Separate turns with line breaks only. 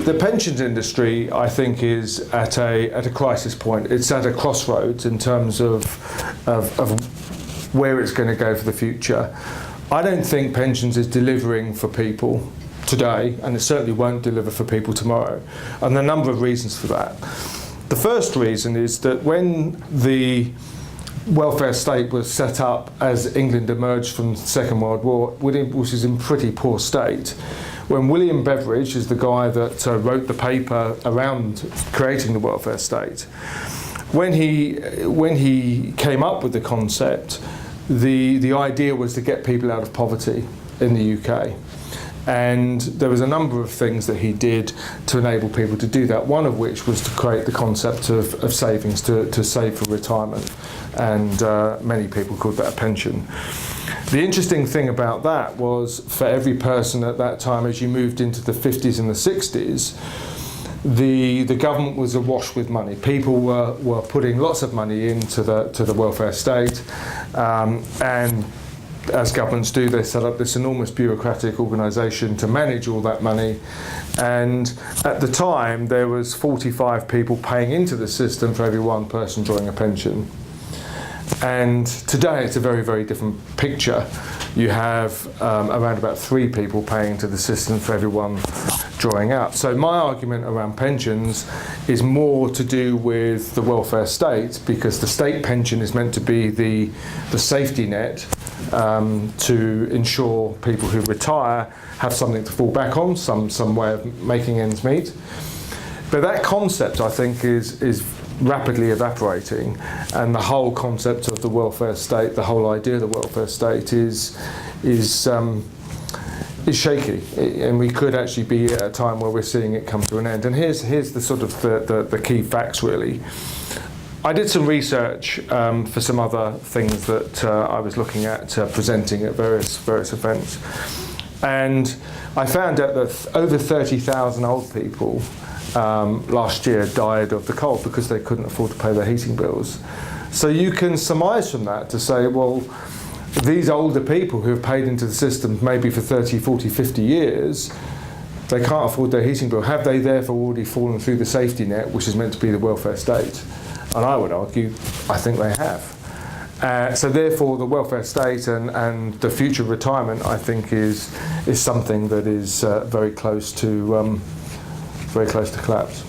The pensions industry, I think, is at a crisis point. It's at a crossroads in terms of where it's going to go for the future. I don't think pensions is delivering for people today, and it certainly won't deliver for people tomorrow. And there are a number of reasons for that. The first reason is that when the welfare state was set up as England emerged from the Second World War, which was in pretty poor state, when William Beveridge is the guy that wrote the paper around creating the welfare state, when he came up with the concept, the idea was to get people out of poverty in the UK. And there was a number of things that he did to enable people to do that, one of which was to create the concept of savings, to save for retirement. And many people called that a pension. The interesting thing about that was, for every person at that time, as you moved into the 50s and the 60s, the government was awash with money. People were putting lots of money into the welfare state, and as governments do, they set up this enormous bureaucratic organisation to manage all that money. And at the time, there was 45 people paying into the system for every one person drawing a pension. And today, it's a very, very different picture. You have around about 3 people paying into the system for everyone drawing out. So my argument around pensions is more to do with the welfare state, because the state pension is meant to be the safety net to ensure people who retire have something to fall back on, some way of making ends meet. But that concept, I think, is rapidly evaporating, and the whole concept of the welfare state, the whole idea of the welfare state is shaky, and we could actually be at a time where we're seeing it come to an end. And here's the sort of the key facts, really. I did some research for some other things that I was looking at presenting at various events, and I found out that over 30,000 old people last year died of the cold because they couldn't afford to pay their heating bills. So you can surmise from that to say, well, these older people who have paid into the system maybe for 30, 40, 50 years, they can't afford their heating bill. Have they therefore already fallen through the safety net, which is meant to be the welfare state? And I would argue, I think they have. So therefore, the welfare state and the future retirement, I think, is something that is very close to collapse.